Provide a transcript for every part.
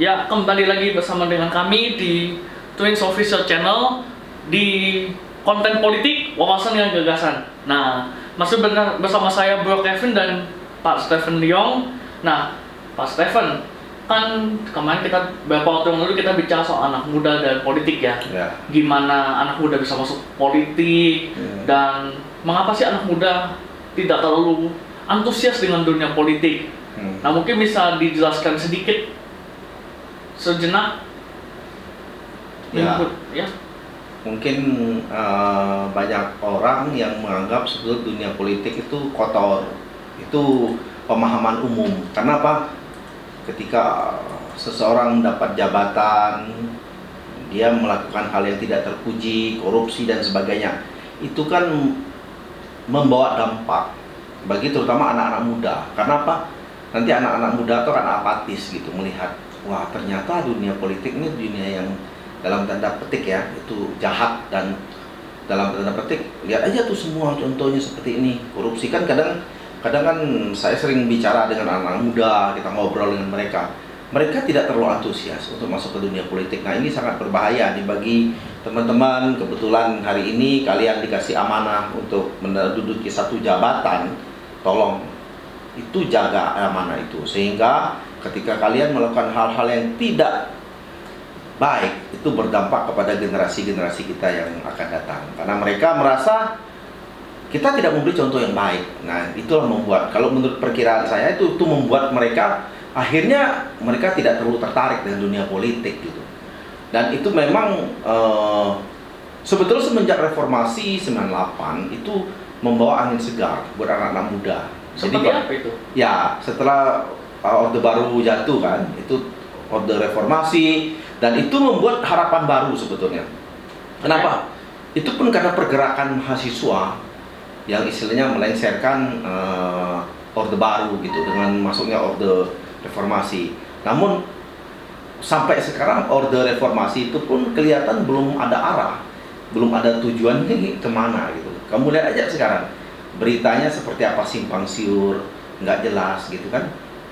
Ya, kembali lagi bersama dengan kami di Twins Official Channel di konten politik, wawasan dan gagasan. Nah, masih bersama saya Bro Kevin dan Pak Stephen Leong. Nah, Pak Stephen, kan kemarin kita beberapa waktu yang lalu kita bicara soal anak muda dan politik ya. Gimana anak muda bisa masuk politik dan mengapa sih anak muda tidak terlalu antusias dengan dunia politik. Nah, mungkin bisa dijelaskan sedikit sejenak ya. Mungkin banyak orang yang menganggap sebetulnya dunia politik itu kotor. Itu pemahaman umum. Karena apa? Ketika seseorang dapat jabatan, dia melakukan hal yang tidak terpuji, korupsi dan sebagainya, itu kan membawa dampak bagi terutama anak-anak muda. Karena apa? Nanti anak-anak muda itu kan apatis gitu melihat, wah ternyata dunia politik ini dunia yang dalam tanda petik ya itu jahat, dan dalam tanda petik lihat aja tuh semua contohnya seperti ini, korupsi. Kan kadang kan saya sering bicara dengan anak-anak muda, kita ngobrol dengan mereka tidak terlalu antusias untuk masuk ke dunia politik. Nah, ini sangat berbahaya nih bagi teman-teman. Kebetulan hari ini kalian dikasih amanah untuk menduduki satu jabatan, tolong itu jaga amanah itu, sehingga ketika kalian melakukan hal-hal yang tidak baik itu berdampak kepada generasi-generasi kita yang akan datang, karena mereka merasa kita tidak memberi contoh yang baik. Nah, itulah membuat, kalau menurut perkiraan saya itu membuat mereka akhirnya mereka tidak terlalu tertarik dengan dunia politik gitu. Dan itu memang sebetulnya semenjak reformasi 98 itu membawa angin segar buat anak-anak muda. Seperti apa itu? Ya, setelah Orde Baru jatuh kan, itu Orde Reformasi, dan itu membuat harapan baru sebetulnya. Kenapa? Itu pun karena pergerakan mahasiswa yang istilahnya melengsarkan Orde Baru gitu dengan masuknya Orde Reformasi. Namun sampai sekarang Orde Reformasi itu pun kelihatan belum ada arah, belum ada tujuannya kemana gitu. Kamu lihat aja sekarang beritanya seperti apa, simpang siur, nggak jelas gitu kan,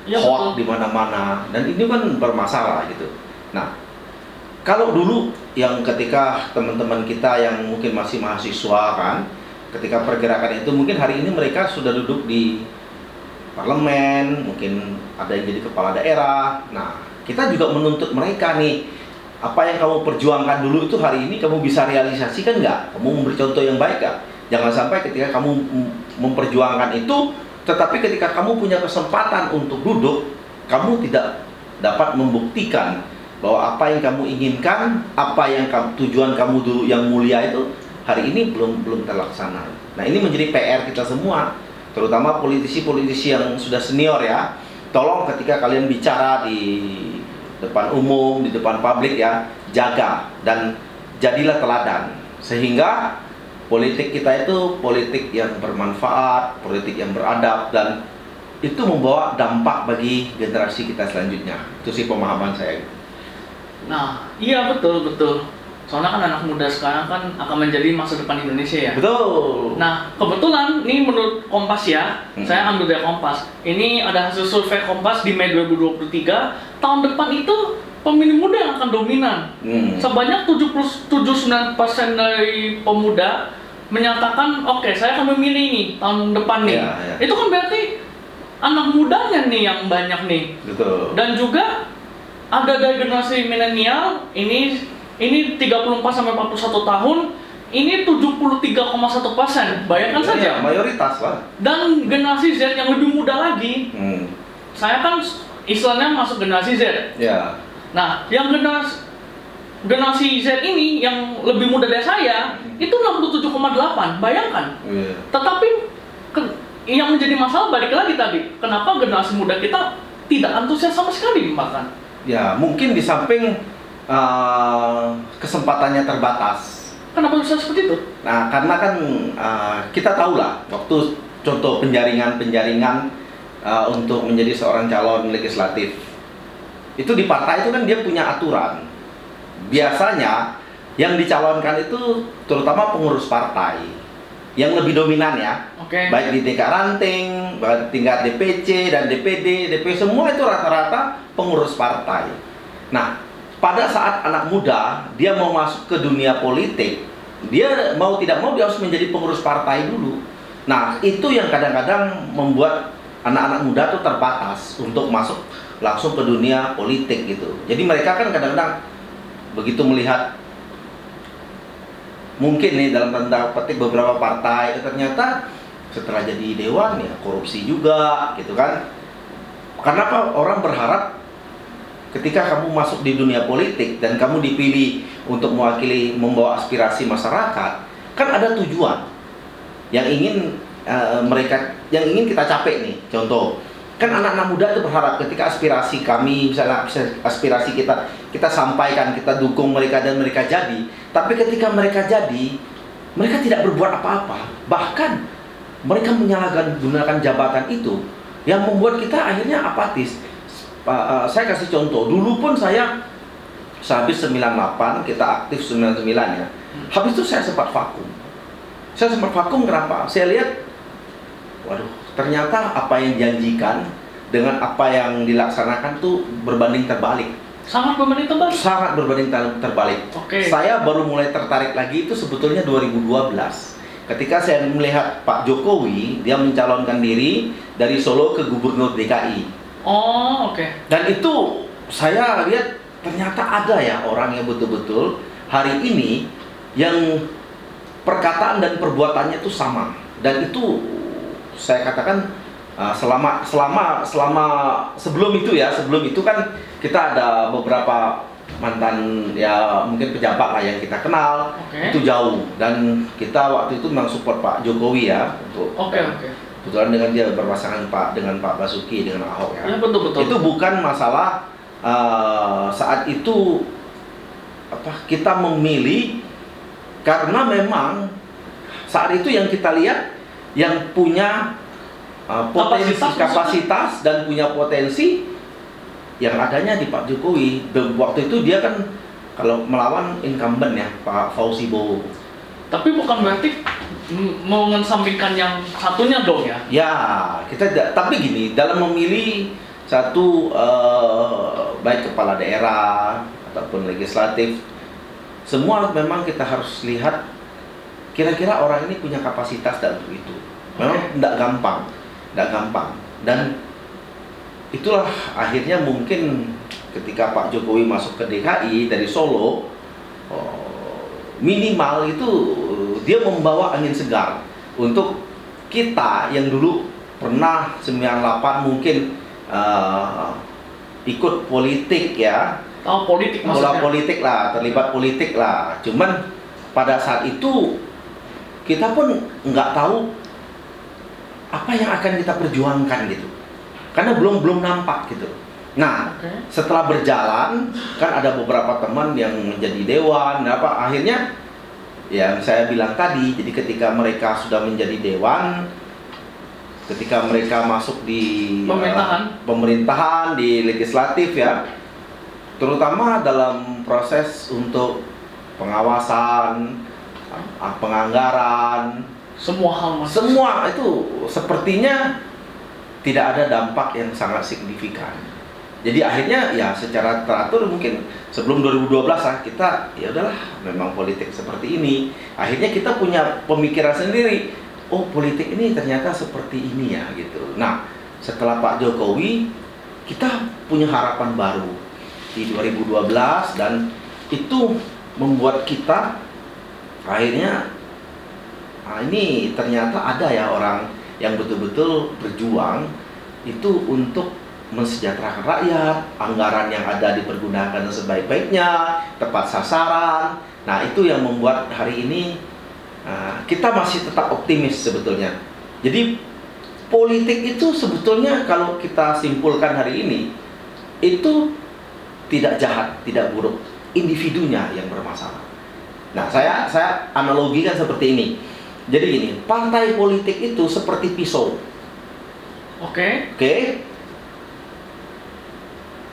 ya, hoax di mana-mana, dan ini kan bermasalah gitu. Nah, kalau dulu yang ketika teman-teman kita yang mungkin masih mahasiswa kan, ketika pergerakan itu mungkin hari ini mereka sudah duduk di parlemen, mungkin ada yang jadi kepala daerah. Nah, kita juga menuntut mereka nih, apa yang kamu perjuangkan dulu itu hari ini kamu bisa realisasikan nggak? Kamu memberi contoh yang baik nggak? Jangan sampai ketika kamu memperjuangkan itu, tetapi ketika kamu punya kesempatan untuk duduk, kamu tidak dapat membuktikan bahwa apa yang kamu inginkan, apa yang tujuan kamu dulu yang mulia itu hari ini belum terlaksana. Nah, ini menjadi PR kita semua, terutama politisi-politisi yang sudah senior ya. Tolong ketika kalian bicara di depan umum, di depan publik ya, jaga dan jadilah teladan, sehingga politik kita itu politik yang bermanfaat, politik yang beradab, dan itu membawa dampak bagi generasi kita selanjutnya. Itu sih pemahaman saya. Nah, iya betul. Soalnya kan anak muda sekarang kan akan menjadi masa depan Indonesia ya. Betul. Nah, kebetulan ini menurut Kompas ya, saya ambil dari Kompas. Ini ada hasil survei Kompas di Mei 2023, tahun depan itu pemilih muda yang akan dominan. Sebanyak 79% dari pemuda menyatakan, oke, saya akan memilih ini tahun depan nih. Ya. Itu kan berarti anak mudanya nih yang banyak nih. Betul. Dan juga ada dari generasi milenial, ini 34 sampai 41 tahun, ini 73,1%. Bayangkan saja. Mayoritas lah. Dan generasi Z yang lebih muda lagi. Saya kan istilahnya masuk generasi Z. Ya. Nah, yang generasi Z ini yang lebih muda dari saya itu 67,8, bayangkan. Tetapi yang menjadi masalah balik lagi tadi, kenapa generasi muda kita tidak antusias sama sekali bahkan? Ya, mungkin di samping kesempatannya terbatas. Kenapa bisa seperti itu? Nah, karena kan kita tahu lah waktu contoh penjaringan untuk menjadi seorang calon legislatif itu di partai itu kan dia punya aturan. Biasanya yang dicalonkan itu terutama pengurus partai yang lebih dominan ya, baik di tingkat ranting, tingkat DPC dan DPD, DP, semua itu rata-rata pengurus partai. Nah, pada saat anak muda dia mau masuk ke dunia politik, dia mau tidak mau dia harus menjadi pengurus partai dulu. Nah, itu yang kadang-kadang membuat anak-anak muda tuh terbatas untuk masuk langsung ke dunia politik gitu. Jadi mereka kan kadang-kadang begitu melihat mungkin nih dalam tanda petik beberapa partai ternyata setelah jadi dewan ya korupsi juga gitu kan. Karena apa? Orang berharap ketika kamu masuk di dunia politik dan kamu dipilih untuk mewakili membawa aspirasi masyarakat, kan ada tujuan yang ingin yang ingin kita capai nih. Contoh, kan anak-anak muda itu berharap ketika aspirasi kami, misalnya aspirasi kita sampaikan, kita dukung mereka dan mereka jadi. Tapi ketika mereka jadi, mereka tidak berbuat apa-apa. Bahkan mereka menyalahgunakan jabatan itu yang membuat kita akhirnya apatis. Saya kasih contoh, dulu pun saya habis 98, kita aktif 99 ya. Habis itu saya sempat vakum. Saya sempat vakum kenapa? Saya lihat, waduh, ternyata apa yang dijanjikan dengan apa yang dilaksanakan tuh berbanding terbalik. Sangat berbanding terbalik? Sangat berbanding terbalik. Oke. Saya baru mulai tertarik lagi itu sebetulnya 2012. Ketika saya melihat Pak Jokowi, dia mencalonkan diri dari Solo ke Gubernur DKI. Oh, oke. Dan itu saya lihat ternyata ada ya orang yang betul-betul hari ini yang perkataan dan perbuatannya itu sama. Dan itu saya katakan selama sebelum itu kan kita ada beberapa mantan ya mungkin pejabat lah yang kita kenal. Itu jauh dan kita waktu itu memang support Pak Jokowi ya untuk kebetulan dengan dia berpasangan dengan Pak Basuki dengan Ahok ya. Betul. Itu bukan masalah saat itu kita memilih karena memang saat itu yang kita lihat yang punya kapasitas dan punya potensi yang adanya di Pak Jokowi. Waktu itu dia kan kalau melawan incumbent ya Pak Fauzi Bowo. Tapi bukan berarti mengesampingkan yang satunya dong ya? Ya, tapi gini, dalam memilih satu baik kepala daerah ataupun legislatif, semua memang kita harus lihat kira-kira orang ini punya kapasitas dan untuk itu. Memang tidak gampang. Dan itulah akhirnya mungkin ketika Pak Jokowi masuk ke DKI dari Solo, minimal itu dia membawa angin segar untuk kita yang dulu pernah 98 mungkin ikut politik ya. Politik maksudnya? Politik lah, terlibat politik lah. Cuman pada saat itu kita pun nggak tahu apa yang akan kita perjuangkan gitu. Karena belum nampak gitu. Nah, setelah berjalan kan ada beberapa teman yang menjadi dewan, akhirnya yang saya bilang tadi, jadi ketika mereka sudah menjadi dewan, ketika mereka masuk di pemerintahan di legislatif ya, terutama dalam proses untuk pengawasan, penganggaran, semua itu sepertinya tidak ada dampak yang sangat signifikan. Jadi akhirnya ya secara teratur mungkin sebelum 2012 lah kita ya udahlah memang politik seperti ini. Akhirnya kita punya pemikiran sendiri. Oh, politik ini ternyata seperti ini ya gitu. Nah, setelah Pak Jokowi kita punya harapan baru di 2012 dan itu membuat kita akhirnya ini ternyata ada ya orang yang betul-betul berjuang itu untuk mensejahterakan rakyat, anggaran yang ada dipergunakan sebaik-baiknya, tepat sasaran. Nah, itu yang membuat hari ini kita masih tetap optimis sebetulnya. Jadi politik itu sebetulnya kalau kita simpulkan hari ini itu tidak jahat, tidak buruk, individunya yang bermasalah. Nah, saya analogikan seperti ini. Jadi gini, partai politik itu seperti pisau. Oke.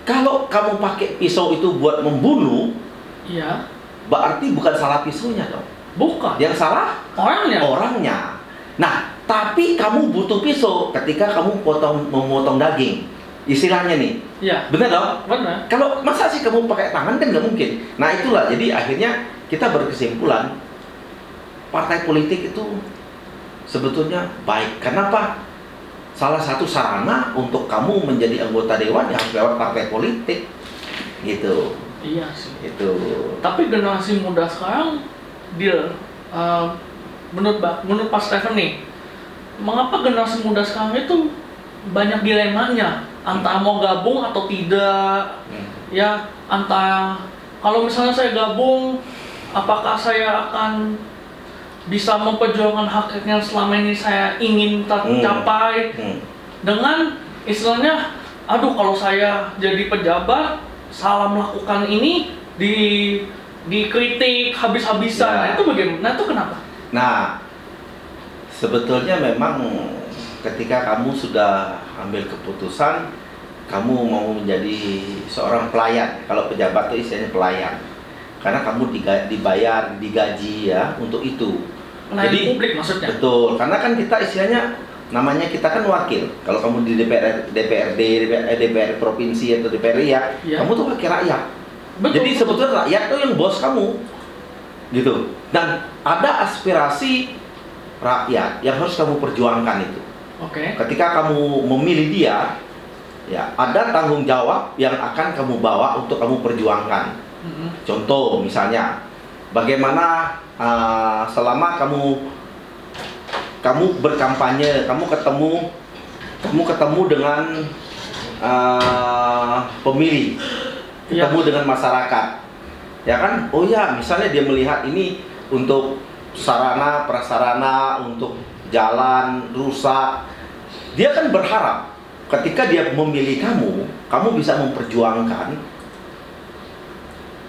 Kalau kamu pakai pisau itu buat membunuh, iya, berarti bukan salah pisaunya dong. Bukan. Yang salah orangnya. Nah, tapi kamu butuh pisau ketika kamu memotong daging. istilahnya nih. Iya. Benar dong? Benar. Kalau masa sih kamu pakai tangan kan nggak mungkin. Nah itulah, jadi akhirnya kita berkesimpulan partai politik itu sebetulnya baik. Kenapa? Salah satu sarana untuk kamu menjadi anggota dewan ya harus lewat partai politik, gitu. Iya sih. Itu. Tapi generasi muda sekarang, deal, menurut Pak Stephen nih, mengapa generasi muda sekarang itu banyak dilemanya antara mau gabung atau tidak? Ya, antara kalau misalnya saya gabung, apakah saya akan bisa memperjuangkan hak yang selama ini saya ingin tercapai dengan istilahnya, aduh kalau saya jadi pejabat salah melakukan ini dikritik habis-habisan. Ya. Nah, itu bagaimana? Nah, itu kenapa? Nah, sebetulnya memang ketika kamu sudah ambil keputusan, kamu mau menjadi seorang pelayan. Kalau pejabat itu istilahnya pelayan. Karena kamu dibayar, digaji ya untuk itu. Pelayan publik maksudnya? Betul, karena kan kita istilahnya namanya kita kan wakil. Kalau kamu di DPR provinsi atau DPR ya, kamu tuh wakil rakyat. Betul, jadi betul. sebetulnya rakyat tuh yang bos kamu, gitu. Dan ada aspirasi rakyat yang harus kamu perjuangkan itu. Oke. Ketika kamu memilih dia, ya ada tanggung jawab yang akan kamu bawa untuk kamu perjuangkan. Contoh misalnya, bagaimana selama kamu berkampanye, kamu ketemu dengan pemilih, ketemu dengan masyarakat, ya kan? Oh ya, misalnya dia melihat ini untuk sarana prasarana untuk jalan rusak, dia kan berharap ketika dia memilih kamu bisa memperjuangkan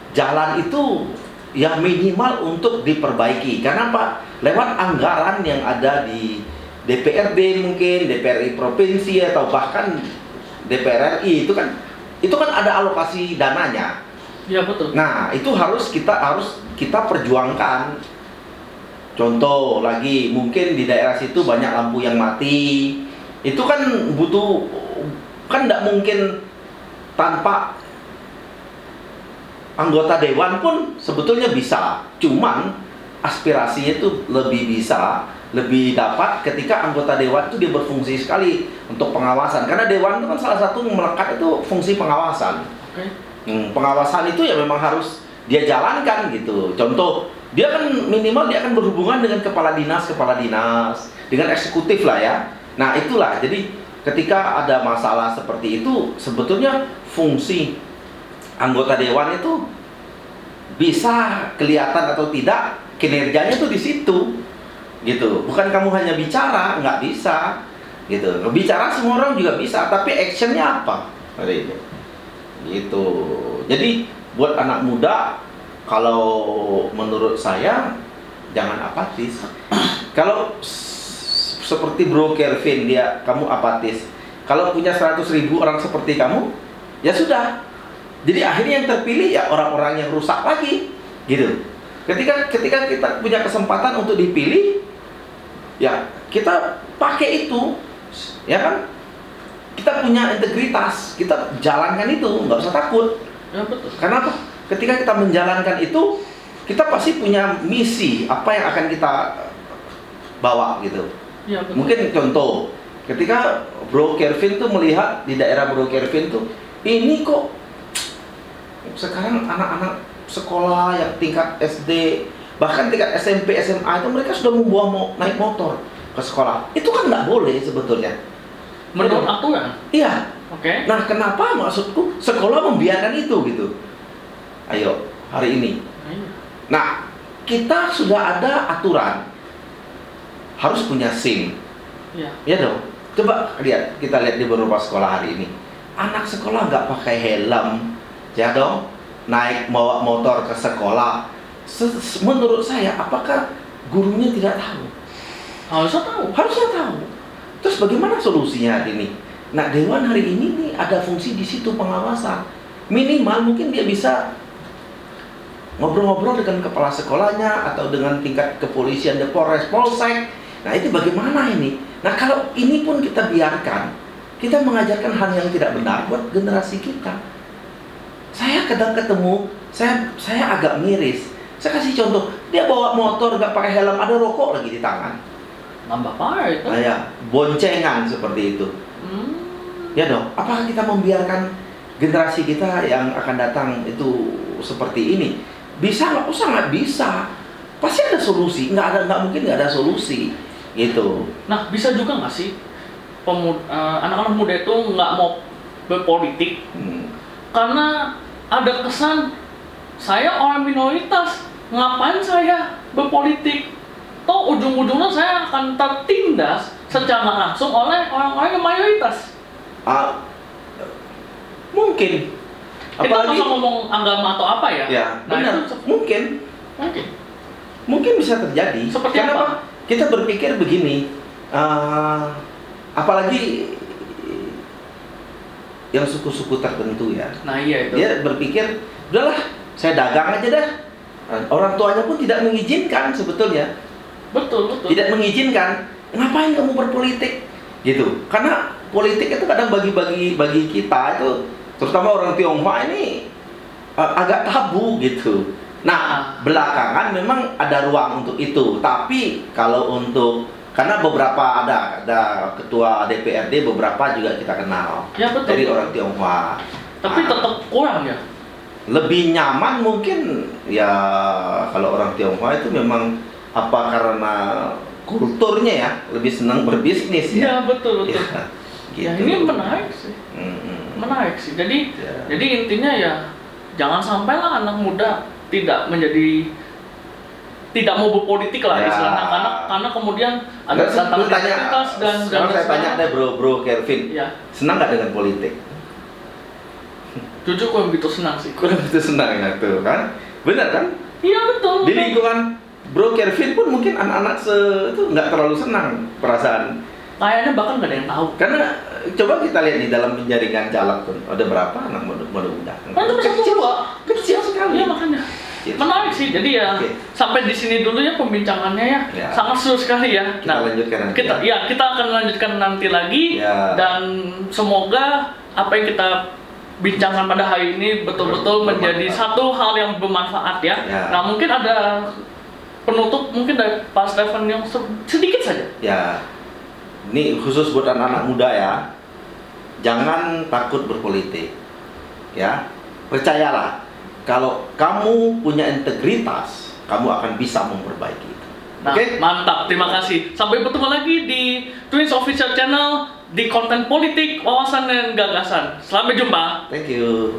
jalan itu yang minimal untuk diperbaiki. Karena apa? Lewat anggaran yang ada di DPRD mungkin, DPRD provinsi atau bahkan DPR RI itu kan ada alokasi dananya. Iya betul. Nah, itu harus kita perjuangkan. Contoh lagi, mungkin di daerah situ banyak lampu yang mati. Itu kan tidak mungkin tanpa anggota dewan pun sebetulnya bisa. Cuman aspirasinya itu lebih dapat ketika anggota dewan itu dia berfungsi sekali untuk pengawasan. Karena dewan itu kan salah satu yang melekat itu fungsi pengawasan. Oke. Pengawasan itu ya memang harus dia jalankan gitu. Contoh, dia kan minimal dia akan berhubungan dengan kepala dinas, dengan eksekutif lah ya. Nah itulah, jadi ketika ada masalah seperti itu, sebetulnya fungsi anggota dewan itu bisa kelihatan atau tidak kinerjanya tuh di situ, gitu. Bukan kamu hanya bicara, nggak bisa, gitu. Bicara semua orang juga bisa, tapi actionnya apa? Gitu. Jadi buat anak muda, kalau menurut saya jangan apatis. Kalau seperti Bro Kelvin kamu apatis. Kalau punya 100.000 orang seperti kamu, ya sudah. Jadi akhirnya yang terpilih ya orang-orang yang rusak lagi, gitu. Ketika kita punya kesempatan untuk dipilih, ya kita pakai itu, ya kan? Kita punya integritas, kita jalankan itu, nggak usah takut. Ya betul. Karena apa? Ketika kita menjalankan itu, kita pasti punya misi apa yang akan kita bawa, gitu. Ya, betul. Mungkin contoh, ketika Bro Kelvin tuh melihat di daerah Bro Kelvin tuh, ini kok sekarang anak-anak sekolah yang tingkat SD, bahkan tingkat SMP, SMA itu mereka sudah membawa naik motor ke sekolah. Itu kan nggak boleh sebetulnya. Menurut aturan? Iya. Oke. Nah, kenapa maksudku sekolah membiarkan itu gitu? Ayo, hari ini. Nah, kita sudah ada aturan. Harus punya SIM. Iya. Ya dong. Coba kita lihat di beberapa sekolah hari ini. Anak sekolah nggak pakai helm. Ya dong, naik bawa motor ke sekolah. Menurut saya, apakah gurunya tidak tahu? Harusnya tahu. Harusnya tahu. Terus bagaimana solusinya hari ini? Nah, dewan hari ini nih ada fungsi di situ pengawasan. Minimal mungkin dia bisa ngobrol-ngobrol dengan kepala sekolahnya atau dengan tingkat kepolisian, Polres, Polsek. Nah, itu bagaimana ini? Nah, kalau ini pun kita biarkan, kita mengajarkan hal yang tidak benar buat generasi kita. Saya kadang ketemu, saya agak miris. Saya kasih contoh, dia bawa motor nggak pakai helm, ada rokok lagi di tangan. Nambah parah itu. Kayak boncengan seperti itu. Ya dong, apakah kita membiarkan generasi kita yang akan datang itu seperti ini? Bisa nggak? Oh, sangat bisa. Pasti ada solusi. Nggak mungkin nggak ada solusi. Gitu. Nah, bisa juga nggak sih anak-anak muda itu nggak mau berpolitik karena ada kesan saya orang minoritas, ngapain saya berpolitik? Toh ujung-ujungnya saya akan tertindas secara langsung oleh orang-orang yang mayoritas. Mungkin. Kita nggak usah ngomong agama atau apa ya? Ya, nah, benar. itu Mungkin bisa terjadi. Seperti Kenapa? apa? Kita berpikir begini, apalagi yang suku-suku tertentu ya. Nah iya itu. Dia berpikir, udahlah, saya dagang aja dah. Orang tuanya pun tidak mengizinkan sebetulnya. Betul. Tidak mengizinkan. Ngapain kamu berpolitik? Gitu. Karena politik itu kadang bagi kita itu, terutama orang Tionghoa ini agak tabu gitu. Nah, belakangan memang ada ruang untuk itu. Tapi kalau karena beberapa ada ketua DPRD, beberapa juga kita kenal Ya, betul. dari orang Tionghoa. Tapi tetap kurang ya. Lebih nyaman mungkin ya kalau orang Tionghoa itu memang karena kulturnya ya, lebih senang berbisnis ya. Ya betul. Ya, Ya gitu. ini menarik sih. Menarik sih. Jadi intinya ya jangan sampailah anak muda tidak mau berpolitik lah Ya. istilahnya karena kemudian ada tentang identitas dan saya tanya deh bro Kevin, ya. senang nggak dengan politik? Jujur kurang begitu senang sih. Kurang begitu senang ya tuh kan? Benar kan? Iya betul. Di lingkungan bro Kevin pun mungkin anak-anak itu nggak terlalu senang perasaan. Kayaknya bahkan nggak ada yang tahu. Karena coba kita lihat di dalam penjaringan caleg pun ada berapa anak muda. Kan cuma satu dua. Kecil sekali. Iya makanya. Menarik sih. Jadi ya sampai di sini dulu ya pembincangannya ya. Sangat seru sekali ya. Kita lanjutkan nanti. Kita akan lanjutkan nanti lagi dan semoga apa yang kita bincangkan pada hari ini betul-betul menjadi satu hal yang bermanfaat ya. Nah mungkin ada penutup mungkin dari Pak Stefan yang sedikit saja. Ya. Ini khusus buat anak-anak muda ya. Jangan takut berpolitik. Ya. Percayalah, kalau kamu punya integritas, kamu akan bisa memperbaiki itu. Nah, mantap. Terima kasih. Sampai bertemu lagi di Twins Official Channel di konten politik, wawasan dan gagasan. Sampai jumpa. Thank you.